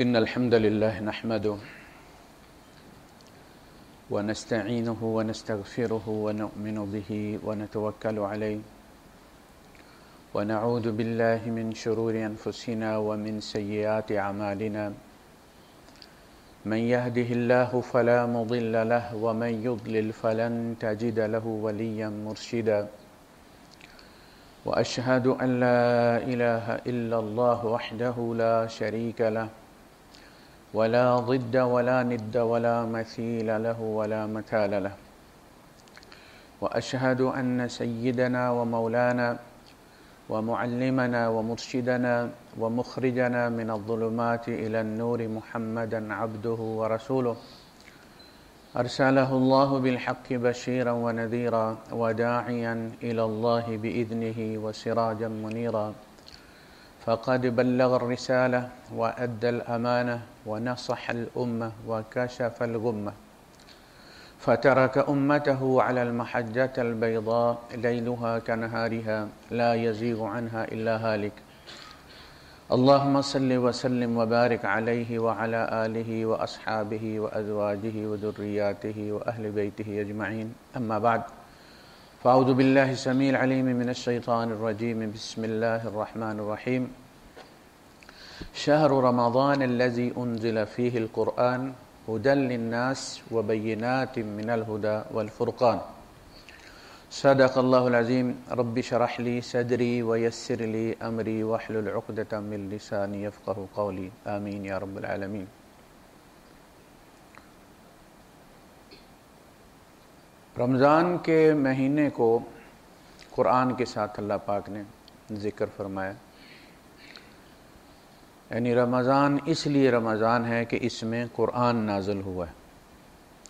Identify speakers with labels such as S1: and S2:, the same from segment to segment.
S1: إن الحمد لله نحمده ونستعينه ونستغفره ونؤمن به ونتوكل عليه ونعوذ بالله من شرور أنفسنا ومن سيئات أعمالنا من يهده الله فلا مضل له ومن يضلل فلن تجد له وليا مرشدا وأشهد أن لا إله إلا الله وحده لا شريك له ولا ضد ولا ند ولا مثيل له ولا مثال له وأشهد أن سيدنا ومولانا ومعلمنا ومرشدنا ومخرجنا من الظلمات إلى النور محمدا عبده ورسوله أرسله الله بالحق بشيرا ونذيرا وداعيا إلى الله بإذنه وسراجا منيرا فقد بلغ الرسالة وأدى الأمانة ونصح الأمة وكشف الغمة فترك أمته على المحجة البيضاء ليلها كنهارها لا يزيغ عنها إلا هالك اللهم صل وسلم وبارك عليه وعلى آله وأصحابه وأزواجه وذرياته وأهل بيته أجمعين أما بعد فأعوذ بالله السميع العليم من الشيطان الرجيم بسم الله الرحمن الرحيم شهر رمضان الذي أنزل فيه القرآن هدى للناس وبينات من الهدى والفرقان صدق الله العظيم رب اشرح لي صدري ويسر لي أمري واحلل عقدة من لساني يفقهوا قولي آمين يا رب العالمين۔ رمضان کے مہینے کو قرآن کے ساتھ اللہ پاک نے ذکر فرمایا، یعنی رمضان اس لیے رمضان ہے کہ اس میں قرآن نازل ہوا ہے۔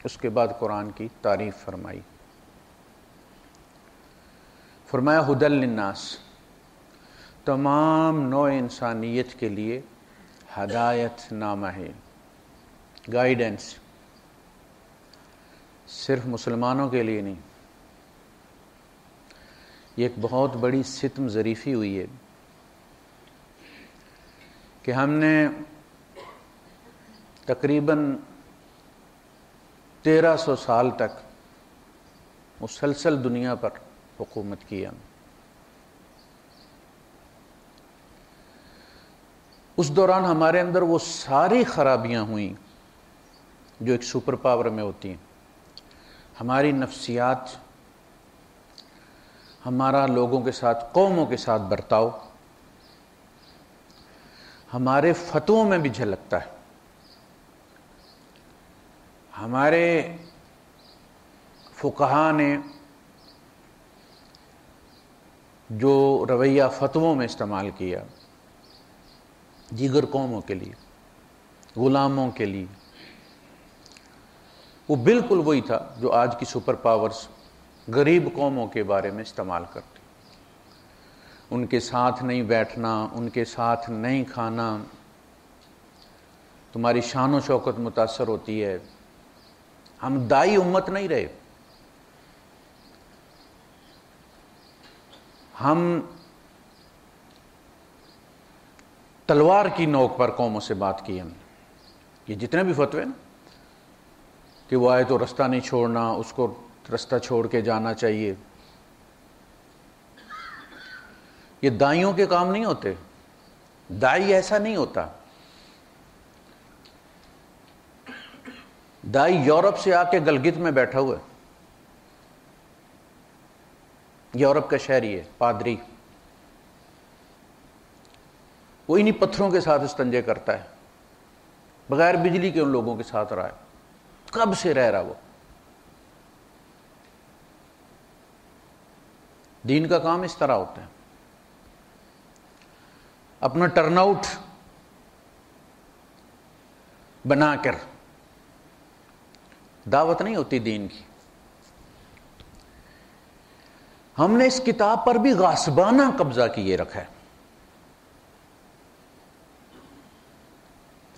S1: اس کے بعد قرآن کی تعریف فرمائی، فرمایا ہدی للناس، تمام نوع انسانیت کے لیے ہدایت نامہ ہے، گائیڈنس، صرف مسلمانوں کے لیے نہیں۔ یہ ایک بہت بڑی ستم ظریفی ہوئی ہے کہ ہم نے تقریباً 1300 سال تک مسلسل دنیا پر حکومت کیا۔ اس دوران ہمارے اندر وہ ساری خرابیاں ہوئیں جو ایک سپر پاور میں ہوتی ہیں، ہماری نفسیات، ہمارا لوگوں کے ساتھ، قوموں کے ساتھ برتاؤ، ہمارے فتووں میں بھی جھلکتا ہے۔ ہمارے فقہاء نے جو رویہ فتووں میں استعمال کیا دیگر قوموں کے لیے، غلاموں کے لیے، وہ بالکل وہی تھا جو آج کی سپر پاورز غریب قوموں کے بارے میں استعمال کرتے۔ ان کے ساتھ نہیں بیٹھنا، ان کے ساتھ نہیں کھانا، تمہاری شان و شوکت متاثر ہوتی ہے۔ ہم دائی امت نہیں رہے، ہم تلوار کی نوک پر قوموں سے بات کی۔ ہم یہ جتنے بھی فتوے نا کہ وہ آئے تو رستہ نہیں چھوڑنا، اس کو رستہ چھوڑ کے جانا چاہیے، یہ دائیوں کے کام نہیں ہوتے۔ دائی ایسا نہیں ہوتا۔ دائی یورپ سے آ کے گلگت میں بیٹھا ہوا ہے، یورپ کا شہری ہے، پادری، وہ انہی پتھروں کے ساتھ استنجے کرتا ہے، بغیر بجلی کے ان لوگوں کے ساتھ رہا ہے، کب سے رہ رہا وہ۔ دین کا کام اس طرح ہوتا ہے، اپنا ٹرن آؤٹ بنا کر، دعوت نہیں ہوتی دین کی۔ ہم نے اس کتاب پر بھی غاصبانہ قبضہ کیے رکھا ہے۔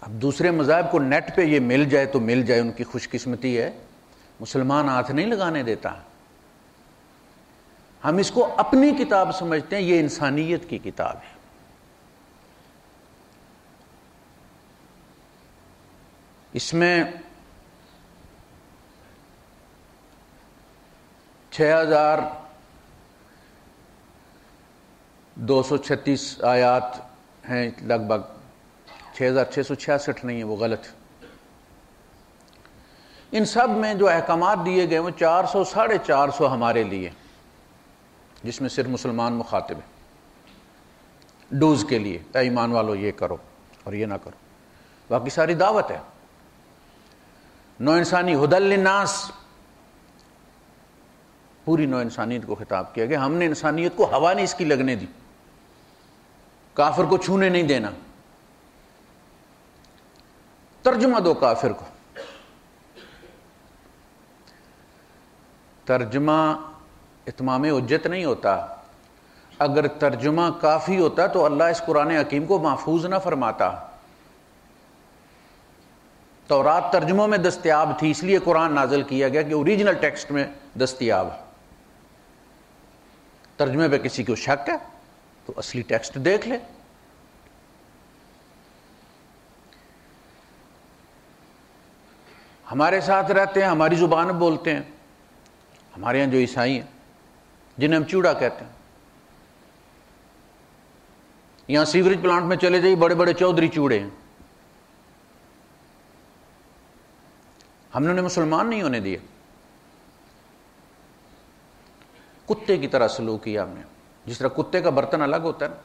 S1: اب دوسرے مذاہب کو نیٹ پہ یہ مل جائے تو مل جائے، ان کی خوش قسمتی ہے، مسلمان ہاتھ نہیں لگانے دیتا۔ ہم اس کو اپنی کتاب سمجھتے ہیں، یہ انسانیت کی کتاب ہے۔ اس میں 6236 آیات ہیں لگ بھگ، 6666 نہیں ہے، وہ غلط۔ ان سب میں جو احکامات دیے گئے وہ 400 450 ہمارے لیے، جس میں صرف مسلمان مخاطب ہیں، ڈوز کے لیے، اے ایمان والو یہ کرو اور یہ نہ کرو، باقی ساری دعوت ہے۔ نو انسانی ہدی للناس، پوری نو انسانیت کو خطاب کیا گیا۔ ہم نے انسانیت کو ہوا نہیں اس کی لگنے دی، کافر کو چھونے نہیں دینا۔ ترجمہ دو کافر کو، ترجمہ اتمام حجت نہیں ہوتا۔ اگر ترجمہ کافی ہوتا تو اللہ اس قرآن حکیم کو محفوظ نہ فرماتا۔ تورات ترجموں میں دستیاب تھی، اس لیے قرآن نازل کیا گیا کہ اوریجنل ٹیکسٹ میں دستیاب ہے۔ ترجمے پہ کسی کو شک ہے تو اصلی ٹیکسٹ دیکھ لے۔ ہمارے ساتھ رہتے ہیں، ہماری زبان بولتے ہیں، ہمارے یہاں جو عیسائی ہیں جنہیں ہم چوڑا کہتے ہیں، یہاں سیوریج پلانٹ میں چلے جائیے، بڑے بڑے چودھری چوڑے ہیں، ہم نے انہیں مسلمان نہیں ہونے دیا، کتے کی طرح سلوک کیا ہم نے۔ جس طرح کتے کا برتن الگ ہوتا ہے نا،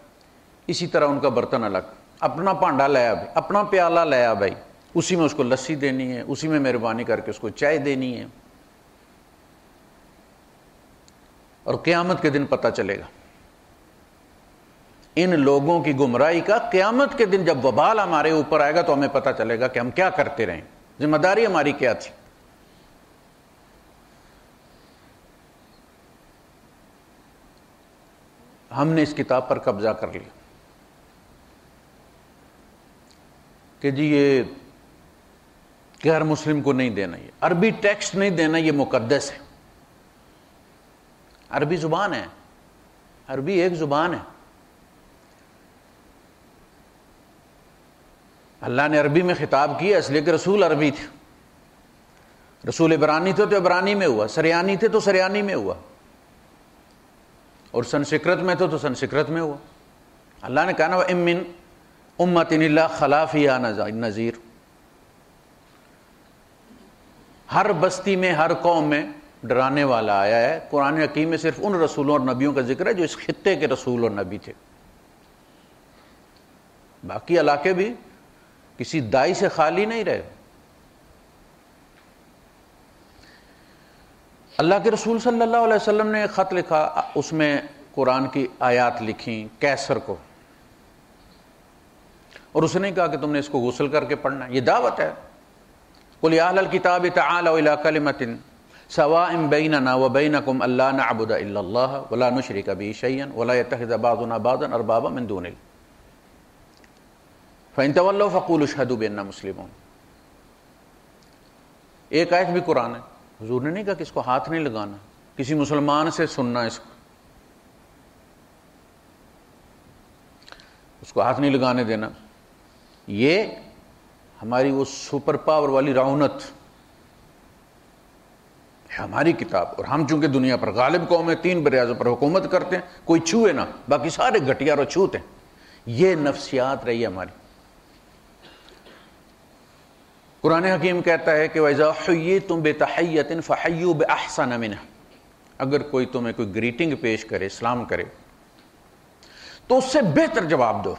S1: اسی طرح ان کا برتن الگ، اپنا پانڈا لایا بھائی، اپنا پیالہ لایا بھائی، اسی میں اس کو لسی دینی ہے، اسی میں مہربانی کر کے اس کو چائے دینی ہے، اور قیامت کے دن پتہ چلے گا ان لوگوں کی گمراہی کا۔ قیامت کے دن جب وبال ہمارے اوپر آئے گا تو ہمیں پتہ چلے گا کہ ہم کیا کرتے رہے، ذمہ داری ہماری کیا تھی۔ ہم نے اس کتاب پر قبضہ کر لیا کہ جی یہ غیر مسلم کو نہیں دینا، یہ عربی ٹیکسٹ نہیں دینا، یہ مقدس ہے۔ عربی زبان ہے، عربی ایک زبان ہے، اللہ نے عربی میں خطاب کیا اس لیے کہ رسول عربی تھے، رسول عبرانی تھے تو عبرانی میں ہوا، سریانی تھے تو سریانی میں ہوا، اور سنسکرت میں تو سنسکرت میں ہوا۔ اللہ نے کہا نا وَإِن مِّن أُمَّةٍ إِلَّا خَلَا فِيهَا نَذِيرٌ، ہر بستی میں، ہر قوم میں ڈرانے والا آیا ہے۔ قرآن حکیم میں صرف ان رسولوں اور نبیوں کا ذکر ہے جو اس خطے کے رسول اور نبی تھے، باقی علاقے بھی کسی دائی سے خالی نہیں رہے۔ اللہ کے رسول صلی اللہ علیہ وسلم نے ایک خط لکھا، اس میں قرآن کی آیات لکھیں کیسر کو، اور اس نے کہا کہ تم نے اس کو غسل کر کے پڑھنا ہے، یہ دعوت ہے۔ قُلْ يَا أَهْلَ الْكِتَابِ تَعَالَوْا إِلَىٰ كَلِمَةٍ سَوَاءٍ بَيْنَنَا وَبَيْنَكُمْ أَلَّا نَعْبُدَ إِلَّا اللَّهَ وَلَا نُشْرِكَ بِهِ شَيْئًا وَلَا يَتَّخِذَ بَعْضُنَا بَعْضًا أَرْبَابًا مِّن دُونِ اللَّهِ فَإِن تَوَلَّوْا فَقُولُوا اشْهَدُوا بِأَنَّا مُسْلِمُونَ۔ ایک آیت بھی قرآن ہے، حضور نے نہیں کہا کہ اس کو ہاتھ نہیں لگانا، کسی مسلمان سے سننا، اس کو ہاتھ نہیں لگانے دینا۔ یہ ہماری وہ سپر پاور والی رعونت ہے، ہماری کتاب، اور ہم چونکہ دنیا پر غالب قوم ہے، 3 بر اعظم پر حکومت کرتے ہیں، کوئی چھوئے نہ، باقی سارے گھٹیا اور چھوت ہیں۔ یہ نفسیات رہی ہے ہماری۔ قرآن حکیم کہتا ہے کہ وَإِذَا حُيِّيتُم بِتَحِيَّةٍ فَحَيُّوا بِأَحْسَنَ مِنْهَا، اگر کوئی تمہیں کوئی گریٹنگ پیش کرے، سلام کرے، تو اس سے بہتر جواب دو،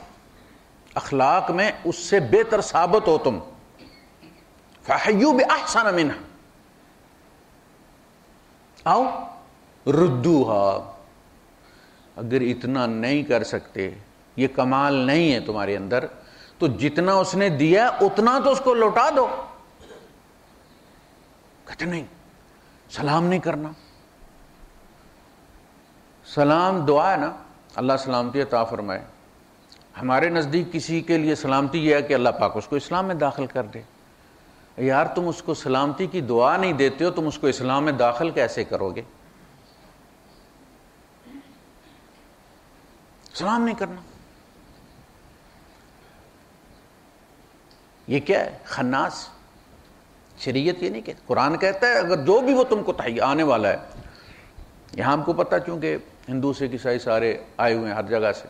S1: اخلاق میں اس سے بہتر ثابت ہو تم۔ فَحَيُّوا بِأَحْسَنَ مِنْهَا، آؤ ردوها، اگر اتنا نہیں کر سکتے، یہ کمال نہیں ہے تمہارے اندر، تو جتنا اس نے دیا اتنا تو اس کو لوٹا دو۔ کہتے نہیں سلام نہیں کرنا، سلام دعا ہے نا، اللہ سلامتی عطا فرمائے۔ ہمارے نزدیک کسی کے لیے سلامتی یہ ہے کہ اللہ پاک اس کو اسلام میں داخل کر دے۔ یار تم اس کو سلامتی کی دعا نہیں دیتے ہو، تم اس کو اسلام میں داخل کیسے کرو گے؟ سلام نہیں کرنا، یہ کیا ہے؟ خناس، شریعت یہ نہیں کہتی. قرآن کہتا ہے اگر جو بھی وہ تم کو آنے والا ہے. یہاں ہم کو پتہ چونکہ ہندو سکھ عیسائی سارے آئے ہوئے ہیں ہر جگہ سے,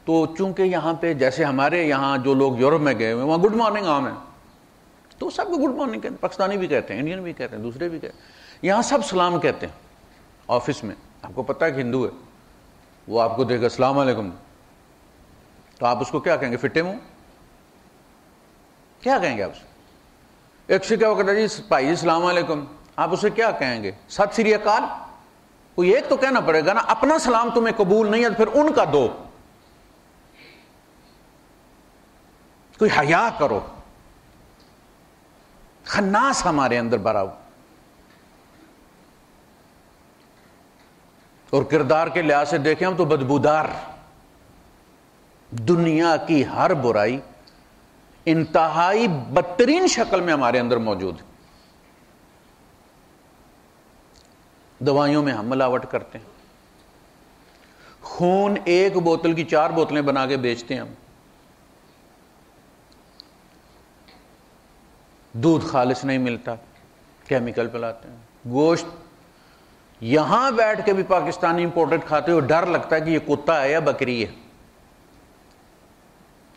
S1: تو چونکہ یہاں پہ جیسے ہمارے یہاں جو لوگ یورپ میں گئے ہوئے وہاں گڈ مارننگ عام ہے, تو سب کو گڈ مارننگ کہتے ہیں. پاکستانی بھی کہتے ہیں, انڈین بھی کہتے ہیں, دوسرے بھی کہتے ہیں. یہاں سب سلام کہتے ہیں. آفس میں آپ کو پتہ ہے کہ ہندو ہے, وہ آپ کو دیکھے السلام علیکم, تو آپ اس کو کیا کہیں گے؟ فٹے منہ کیا کہیں گے آپ سے؟ ایک سے کیا وہ کہتا ہے جی بھائی جی السلام علیکم, آپ اسے کیا کہیں گے؟ ست سری اکال. کوئی ایک تو کہنا پڑے گا نا. اپنا سلام تمہیں قبول نہیں ہے تو پھر ان کا دو. کوئی حیا کرو. خناس ہمارے اندر بھرا ہو, اور کردار کے لحاظ سے دیکھیں ہم تو بدبودار. دنیا کی ہر برائی انتہائی بدترین شکل میں ہمارے اندر موجود ہے. دوائیوں میں ہم ملاوٹ کرتے ہیں. خون ایک بوتل کی 4 بوتلیں بنا کے بیچتے ہیں ہم. دودھ خالص نہیں ملتا, کیمیکل پلاتے ہیں. گوشت یہاں بیٹھ کے بھی پاکستانی امپورٹڈ کھاتے ہو, ڈر لگتا ہے کہ یہ کتا ہے یا بکری ہے.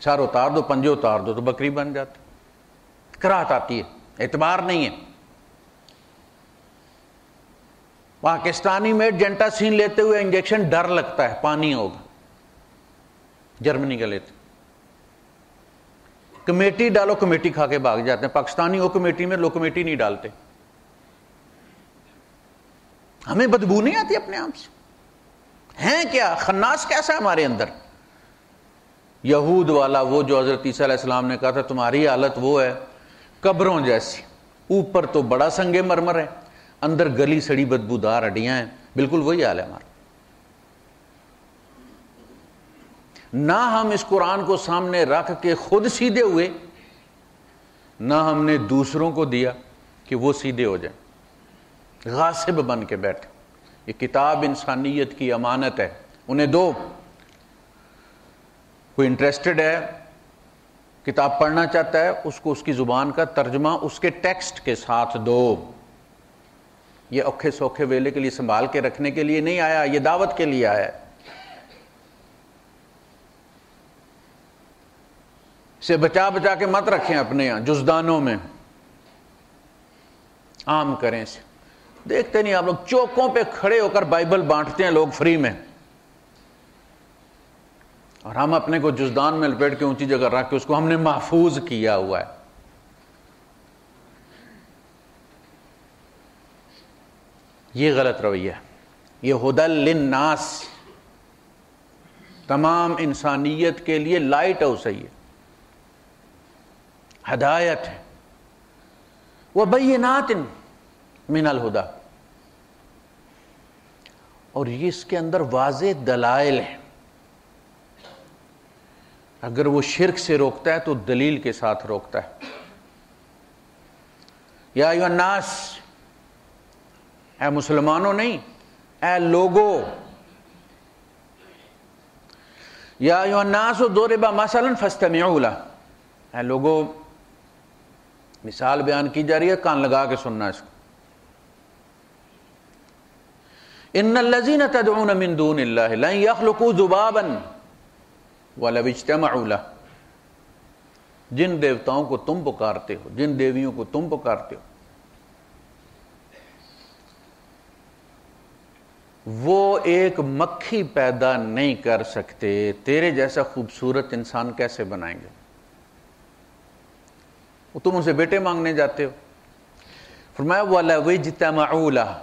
S1: سر اتار دو, پنجے اتار دو تو بکری بن جاتی. کراہت آتی ہے, اعتبار نہیں ہے. پاکستانی میڈ جنٹاسین لیتے ہوئے انجیکشن ڈر لگتا ہے, پانی ہوگا. جرمنی کا لیتے, کمیٹی ڈالو کمیٹی کھا کے بھاگ جاتے ہیں. پاکستانی ہو کمیٹی میں, لوگ کمیٹی نہیں ڈالتے. ہمیں بدبو نہیں آتی اپنے آپ سے؟ ہیں کیا خناس کیسا ہے ہمارے اندر؟ یہود والا وہ جو حضرت عیسیٰ علیہ السلام نے کہا تھا تمہاری حالت وہ ہے قبروں جیسی, اوپر تو بڑا سنگ مرمر ہے, اندر گلی سڑی بدبودار ہڈیاں ہیں. بالکل وہی حال ہے ہمارا. نہ ہم اس قرآن کو سامنے رکھ کے خود سیدھے ہوئے, نہ ہم نے دوسروں کو دیا کہ وہ سیدھے ہو جائیں, غاصب بن کے بیٹھے. یہ کتاب انسانیت کی امانت ہے, انہیں دو. کوئی انٹرسٹڈ ہے, کتاب پڑھنا چاہتا ہے, اس کو اس کی زبان کا ترجمہ اس کے ٹیکسٹ کے ساتھ دو. یہ اوکھے سوکھے ویلے کے لیے سنبھال کے رکھنے کے لیے نہیں آیا, یہ دعوت کے لیے آیا ہے. اسے بچا بچا کے مت رکھیں اپنے یہاں جزدانوں میں, عام کریں اسے. دیکھتے نہیں آپ لوگ چوکوں پہ کھڑے ہو کر بائبل بانٹتے ہیں لوگ فری میں, اور ہم اپنے کو جزدان میں لپیٹ کے اونچی جگہ رکھ کے اس کو ہم نے محفوظ کیا ہوا ہے. یہ غلط رویہ ہے. یہ ہدی للناس, تمام انسانیت کے لیے لائٹ ہاؤس ہے, یہ ہدایت ہے. وبینات من الہدی, اور یہ اس کے اندر واضح دلائل ہیں. اگر وہ شرک سے روکتا ہے تو دلیل کے ساتھ روکتا ہے. یا ایھا الناس, اے مسلمانوں نہیں, اے لوگو. یا ایھا الناس ضرب مثلا فاستمعوا لہ, اے لوگو مثال بیان کی جا رہی ہے, کان لگا کے سننا اس کو. ان الذین تدعون من دون اللہ لن یخلقوا ذبابا ولو اجتمعوا لہ. جن دیوتاؤں کو تم پکارتے ہو, جن دیویوں کو تم پکارتے ہو, وہ ایک مکھی پیدا نہیں کر سکتے. تیرے جیسا خوبصورت انسان کیسے بنائیں گے؟ وہ تم ان سے بیٹے مانگنے جاتے ہو. فرمایا وَلَوْ اجْتَمَعُوا لَهُ,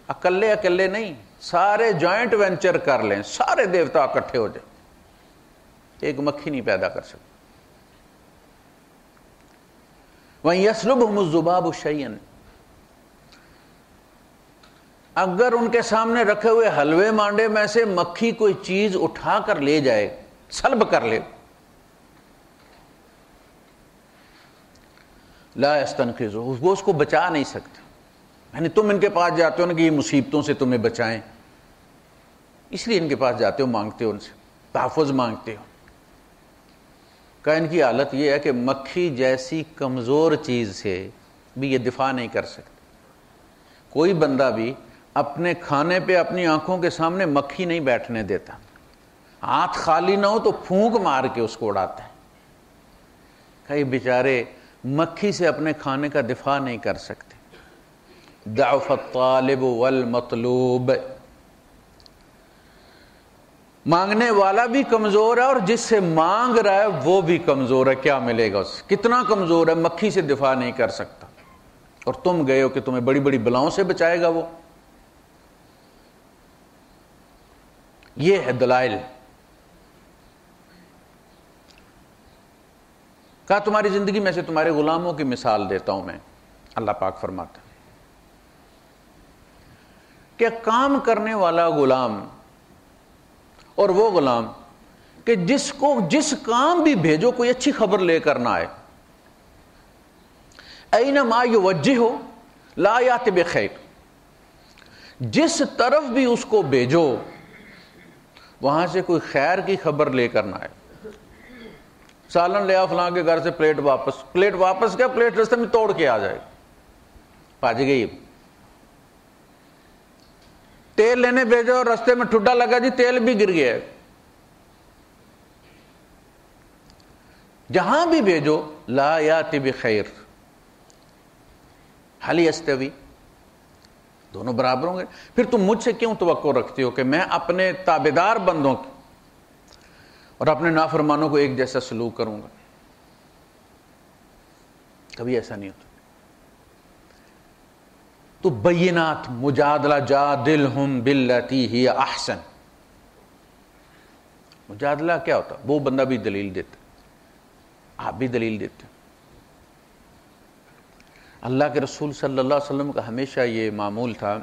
S1: اکلے اکلے نہیں, سارے جوائنٹ وینچر کر لیں, سارے دیوتا اکٹھے ہو جائیں, ایک مکھی نہیں پیدا کر سکتے. وَإِن يَسْلُبْهُمُ الذُّبَابُ شَيْئًا, اگر ان کے سامنے رکھے ہوئے حلوے مانڈے میں سے مکھی کوئی چیز اٹھا کر لے جائے, سلب کر لے, لا یستنقذہ, وہ اس کو بچا نہیں سکتے. یعنی تم ان کے پاس جاتے ہو نا کہ یہ مصیبتوں سے تمہیں بچائیں, اس لیے ان کے پاس جاتے ہو, مانگتے ہو ان سے, تحفظ مانگتے ہو. کہ ان کی حالت یہ ہے کہ مکھی جیسی کمزور چیز سے بھی یہ دفاع نہیں کر سکتے. کوئی بندہ بھی اپنے کھانے پہ اپنی آنکھوں کے سامنے مکھی نہیں بیٹھنے دیتا. ہاتھ خالی نہ ہو تو پھونک مار کے اس کو اڑاتا ہے. کئی بیچارے مکھی سے اپنے کھانے کا دفاع نہیں کر سکتے. ضعف الطالب والمطلوب، مانگنے والا بھی کمزور ہے اور جس سے مانگ رہا ہے وہ بھی کمزور ہے. کیا ملے گا اسے؟ کتنا کمزور ہے، مکھی سے دفاع نہیں کر سکتا. اور تم گئے ہو کہ تمہیں بڑی بڑی بلاؤں سے بچائے گا وہ. یہ ہے دلائل. کہا تمہاری زندگی میں سے تمہارے غلاموں کی مثال دیتا ہوں میں. اللہ پاک فرماتا ہے کہ کام کرنے والا غلام اور وہ غلام کہ جس کو جس کام بھی بھیجو کوئی اچھی خبر لے کر نہ آئے. اینما یوجہو لا یأتی بخیر، جس طرف بھی اس کو بھیجو وہاں سے کوئی خیر کی خبر لے کر نہ آئے. سالن لیا فلاں کے گھر سے، پلیٹ واپس کیا، پلیٹ رستے میں توڑ کے آ جائے. پاج گئی. تیل لینے بھیجو اور رستے میں ٹھڈا لگا جی تیل بھی گر گیا. جہاں بھی بھیجو لا یاتی بخیر. حل یستوی، دونوں برابر ہوں گے. پھر تم مجھ سے کیوں توقع رکھتے ہو کہ میں اپنے تابعدار بندوں کی اور اپنے نافرمانوں کو ایک جیسا سلوک کروں گا؟ کبھی ایسا نہیں ہوتا. تو بینات، مجادلہ، جادلہم باللتی ہی احسن. مجادلہ کیا ہوتا؟ وہ بندہ بھی دلیل دیتا، آپ بھی دلیل دیتے. اللہ کے رسول صلی اللہ علیہ وسلم کا ہمیشہ یہ معمول تھا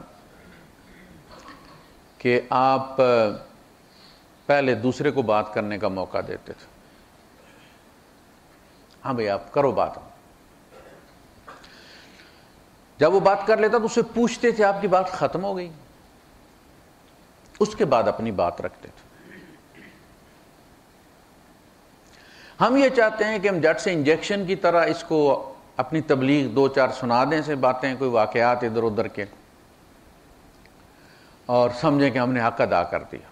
S1: کہ آپ پہلے دوسرے کو بات کرنے کا موقع دیتے تھے. ہاں بھئی آپ کرو بات. جب وہ بات کر لیتا تو اسے پوچھتے تھے آپ کی بات ختم ہو گئی، اس کے بعد اپنی بات رکھتے تھے. ہم یہ چاہتے ہیں کہ ہم جٹ سے انجیکشن کی طرح اس کو اپنی تبلیغ دو چار سنا دیں سے باتیں، کوئی واقعات ادھر ادھر کے، اور سمجھیں کہ ہم نے حق ادا کر دیا.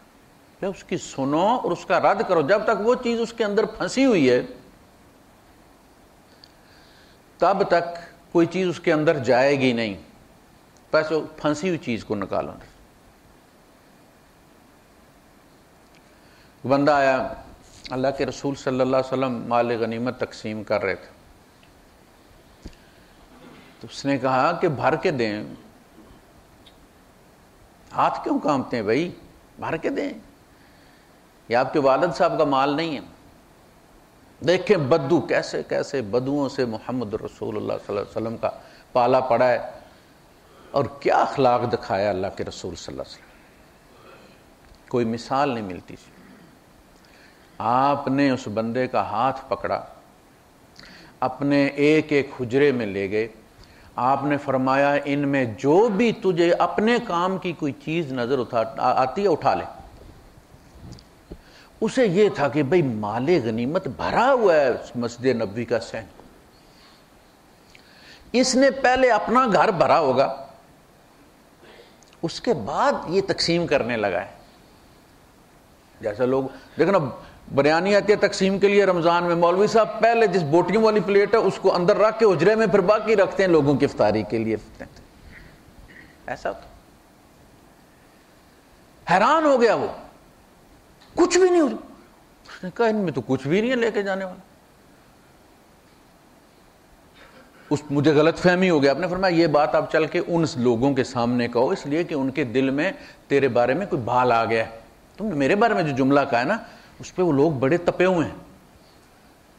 S1: اس کی سنو اور اس کا رد کرو. جب تک وہ چیز اس کے اندر پھنسی ہوئی ہے تب تک کوئی چیز اس کے اندر جائے گی نہیں. بس پھنسی ہوئی چیز کو نکالو. بندہ آیا، اللہ کے رسول صلی اللہ علیہ وسلم مال غنیمت تقسیم کر رہے تھے، تو اس نے کہا کہ بھر کے دیں. ہاتھ کیوں کانپتے ہیں بھائی، بھر کے دیں. یہ آپ کے والد صاحب کا مال نہیں ہے. دیکھیں بدو کیسے کیسے بدوؤں سے محمد رسول اللہ صلی اللہ علیہ وسلم کا پالا پڑا ہے، اور کیا اخلاق دکھایا اللہ کے رسول صلی اللہ علیہ وسلم. کوئی مثال نہیں ملتی. آپ نے اس بندے کا ہاتھ پکڑا، اپنے ایک ایک حجرے میں لے گئے. آپ نے فرمایا ان میں جو بھی تجھے اپنے کام کی کوئی چیز نظر آتی ہے اٹھا لے. اسے یہ تھا کہ بھئی مال غنیمت بھرا ہوا ہے مسجد نبوی کا صحن، اس نے پہلے اپنا گھر بھرا ہوگا، اس کے بعد یہ تقسیم کرنے لگا ہے. جیسا لوگ دیکھنا بریانی آتی ہے تقسیم کے لیے رمضان میں، مولوی صاحب پہلے جس بوٹیوں والی پلیٹ ہے اس کو اندر رکھ کے حجرے میں پھر باقی رکھتے ہیں لوگوں کی افطاری کے لیے. ایسا تو حیران ہو گیا وہ، کچھ بھی نہیں. اس نے کہا ان میں تو کچھ بھی نہیں ہے لے کے جانے والا. مجھے غلط فہمی ہو گیا. آپ نے فرمایا یہ بات آپ چل کے ان لوگوں کے سامنے کہو، اس لیے کہ ان کے دل میں تیرے بارے میں کوئی بھال آ گیا ہے. تم نے میرے بارے میں جو جملہ کہا ہے نا اس پہ وہ لوگ بڑے تپے ہوئے ہیں.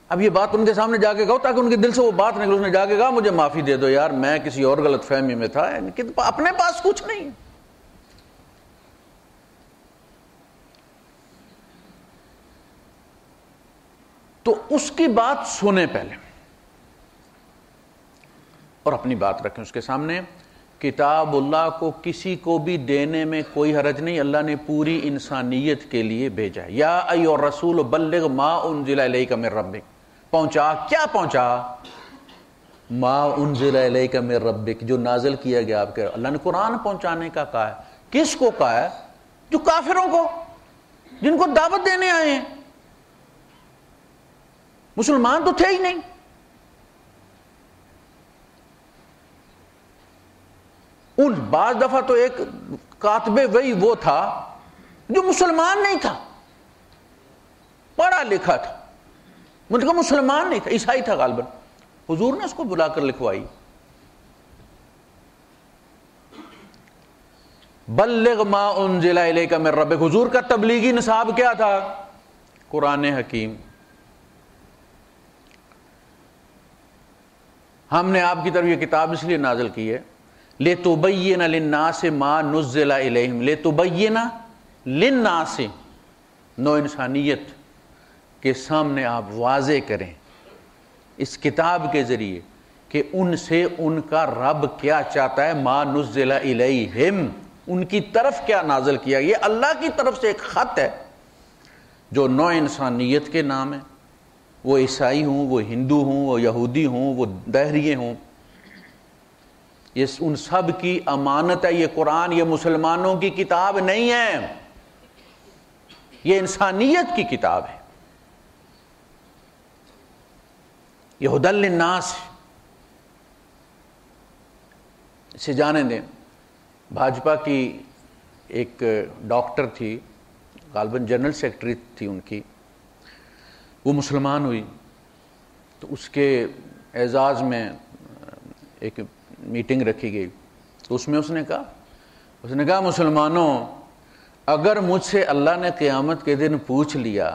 S1: اب یہ بات ان کے سامنے جا کے کہو تاکہ ان کے دل سے وہ بات نکلے. اس نے جا کے کہا مجھے معافی دے دو یار، میں کسی اور غلط فہمی میں تھا، اپنے پاس کچھ نہیں. تو اس کی بات سنیں پہلے اور اپنی بات رکھیں اس کے سامنے. کتاب اللہ کو کسی کو بھی دینے میں کوئی حرج نہیں. اللہ نے پوری انسانیت کے لیے بھیجا ہے. یا ایھا الرسول بلغ ما انزل الیک من ربک، پہنچا. کیا پہنچا؟ ما انزل الیک من ربک، جو نازل کیا گیا آپ کے، اللہ نے قرآن پہنچانے کا کہا ہے. کس کو کہا ہے؟ جو کافروں کو، جن کو دعوت دینے آئے ہیں. مسلمان تو تھے ہی نہیں. ان بعض دفعہ تو ایک کاتب وحی وہ تھا جو مسلمان نہیں تھا، پڑھا لکھا تھا، مطلب مسلمان نہیں تھا، عیسائی تھا غالباً. حضور نے اس کو بلا کر لکھوائی. بلغ ما انزل الیک من ربک. حضور کا تبلیغی نصاب کیا تھا؟ قرآن حکیم. ہم نے آپ کی طرف یہ کتاب اس لیے نازل کی ہے لِتُبَيِّنَ لِلنَّاسِ مَا نُزِّلَ إِلَيْهِمْ. لِتُبَيِّنَ لِلنَّاسِ، نو انسانیت کے سامنے آپ واضح کریں اس کتاب کے ذریعے کہ ان سے ان کا رب کیا چاہتا ہے. مَا نُزِّلَ إِلَيْهِمْ، ان کی طرف کیا نازل کیا. یہ اللہ کی طرف سے ایک خط ہے جو نو انسانیت کے نام ہے. وہ عیسائی ہوں، وہ ہندو ہوں، وہ یہودی ہوں، وہ دہریے ہوں، یہ ان سب کی امانت ہے. یہ قرآن یہ مسلمانوں کی کتاب نہیں ہے، یہ انسانیت کی کتاب ہے. یہ ہدی للناس. اسے جانے دیں. بھاجپا کی ایک ڈاکٹر تھی، غالباً جنرل سیکرٹری تھی ان کی، وہ مسلمان ہوئی تو اس کے اعزاز میں ایک میٹنگ رکھی گئی. تو اس میں اس نے کہا مسلمانوں، اگر مجھ سے اللہ نے قیامت کے دن پوچھ لیا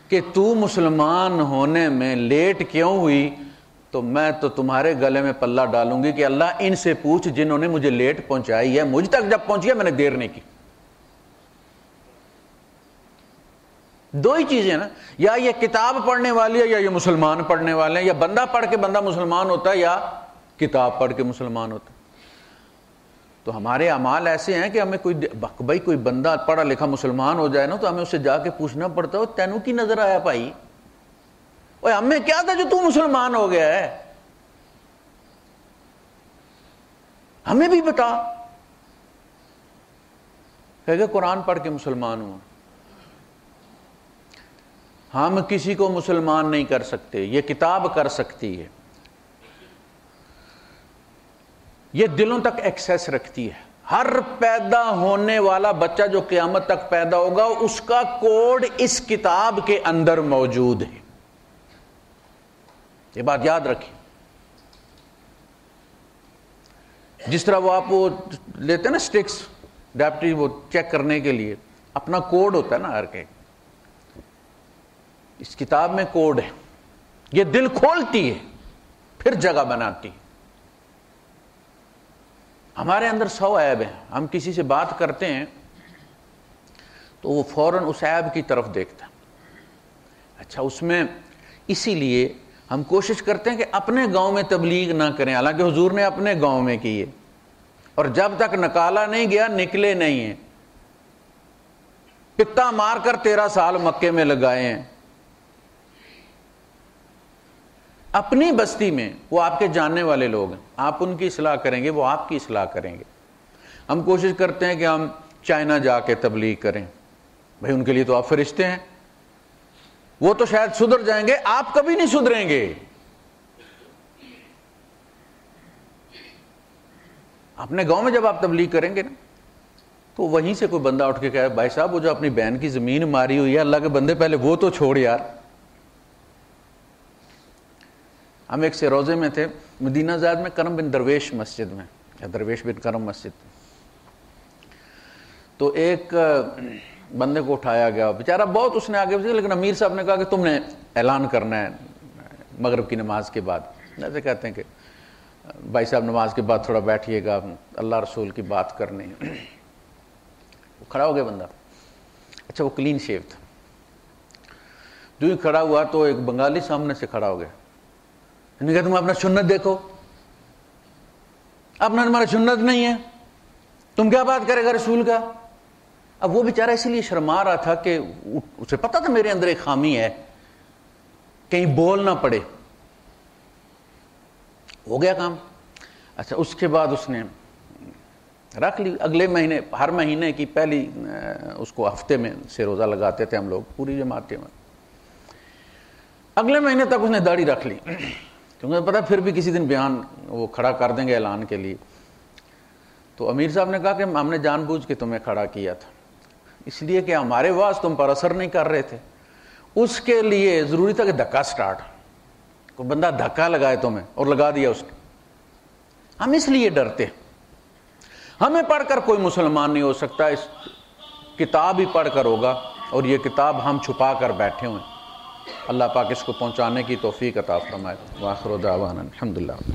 S1: کہ تو مسلمان ہونے میں لیٹ کیوں ہوئی، تو میں تو تمہارے گلے میں پلہ ڈالوں گی کہ اللہ ان سے پوچھ جنہوں نے مجھے لیٹ پہنچائی ہے. مجھ تک جب پہنچی ہے میں نے دیر نہیں کی. دو ہی چیزیں نا، یا یہ کتاب پڑھنے والی ہے یا یہ مسلمان پڑھنے والے ہیں. یا بندہ پڑھ کے بندہ مسلمان ہوتا ہے یا کتاب پڑھ کے مسلمان ہوتا ہے. تو ہمارے اعمال ایسے ہیں کہ ہمیں کوئی بندہ پڑھا لکھا مسلمان ہو جائے نا تو ہمیں اس سے جا کے پوچھنا پڑتا ہے تینوں کی نظر آیا بھائی، اوے ہمیں کیا تھا جو تو مسلمان ہو گیا ہے، ہمیں بھی بتا. کہے گا قرآن پڑھ کے مسلمان ہوں. ہم کسی کو مسلمان نہیں کر سکتے، یہ کتاب کر سکتی ہے. یہ دلوں تک ایکسیس رکھتی ہے. ہر پیدا ہونے والا بچہ جو قیامت تک پیدا ہوگا اس کا کوڈ اس کتاب کے اندر موجود ہے. یہ بات یاد رکھیں. جس طرح وہ آپ وہ لیتے ہیں نا سٹکس ڈیپٹی وہ چیک کرنے کے لیے، اپنا کوڈ ہوتا ہے نا ہر کے. اس کتاب میں کوڈ ہے. یہ دل کھولتی ہے پھر جگہ بناتی ہے. ہمارے اندر 100 عیب ہیں. ہم کسی سے بات کرتے ہیں تو وہ فوراً اس عیب کی طرف دیکھتا ہے. اچھا اس میں اسی لیے ہم کوشش کرتے ہیں کہ اپنے گاؤں میں تبلیغ نہ کریں، حالانکہ حضور نے اپنے گاؤں میں کی ہے اور جب تک نکالا نہیں گیا نکلے نہیں ہیں. پتا مار کر 13 سال مکے میں لگائے ہیں. اپنی بستی میں وہ آپ کے جاننے والے لوگ ہیں، آپ ان کی اصلاح کریں گے، وہ آپ کی اصلاح کریں گے. ہم کوشش کرتے ہیں کہ ہم چائنا جا کے تبلیغ کریں. بھائی ان کے لیے تو آپ فرشتے ہیں، وہ تو شاید سدھر جائیں گے، آپ کبھی نہیں سدھریں گے. اپنے گاؤں میں جب آپ تبلیغ کریں گے نا تو وہیں سے کوئی بندہ اٹھ کے کہے بھائی صاحب وہ جو اپنی بہن کی زمین ماری ہوئی ہے اللہ کے بندے پہلے وہ تو چھوڑ یار. ہم ایک سے روزے میں تھے مدینہ زاد میں، کرم بن درویش مسجد میں، یا درویش بن کرم مسجد. تو ایک بندے کو اٹھایا گیا، بیچارہ بہت اس نے آگے بڑھا، لیکن امیر صاحب نے کہا کہ تم نے اعلان کرنا ہے مغرب کی نماز کے بعد. ایسے کہتے ہیں کہ بھائی صاحب نماز کے بعد تھوڑا بیٹھیے گا، اللہ رسول کی بات کرنی ہے. وہ کھڑا ہو گیا بندہ. اچھا وہ کلین شیو تھا. جو ہی کھڑا ہوا تو ایک بنگالی سامنے سے کھڑا ہو گیا. انہوں نے کہا تم اپنا سنت دیکھو، اپنا تمہارا سنت نہیں ہے، تم کیا بات کرے گا رسول کا. اب وہ بیچارہ اسی لیے شرما رہا تھا کہ اسے پتا تھا میرے اندر ایک خامی ہے، کہیں بول نہ پڑے. ہو گیا کام. اچھا اس کے بعد اس نے رکھ لی. اگلے مہینے ہر مہینے کی پہلی اس کو ہفتے میں سے روزہ لگاتے تھے ہم لوگ پوری جماعتیں میں. اگلے مہینے تک اس نے داڑھی رکھ لی کیونکہ پتا پھر بھی کسی دن بیان وہ کھڑا کر دیں گے اعلان کے لیے. تو امیر صاحب نے کہا کہ ہم نے جان بوجھ کے تمہیں کھڑا کیا تھا اس لیے کہ ہمارے واز تم پر اثر نہیں کر رہے تھے. اس کے لیے ضروری تھا کہ دھکا سٹارٹ, کوئی بندہ دھکا لگائے تمہیں, اور لگا دیا اس نے. ہم اس لیے ڈرتے, ہمیں پڑھ کر کوئی مسلمان نہیں ہو سکتا, اس کتاب ہی پڑھ کر ہوگا, اور یہ کتاب ہم چھپا کر بیٹھے ہوئے. اللہ پاک اس کو پہنچانے کی توفیق عطا فرمائے. وآخر دعوانا الحمدللہ.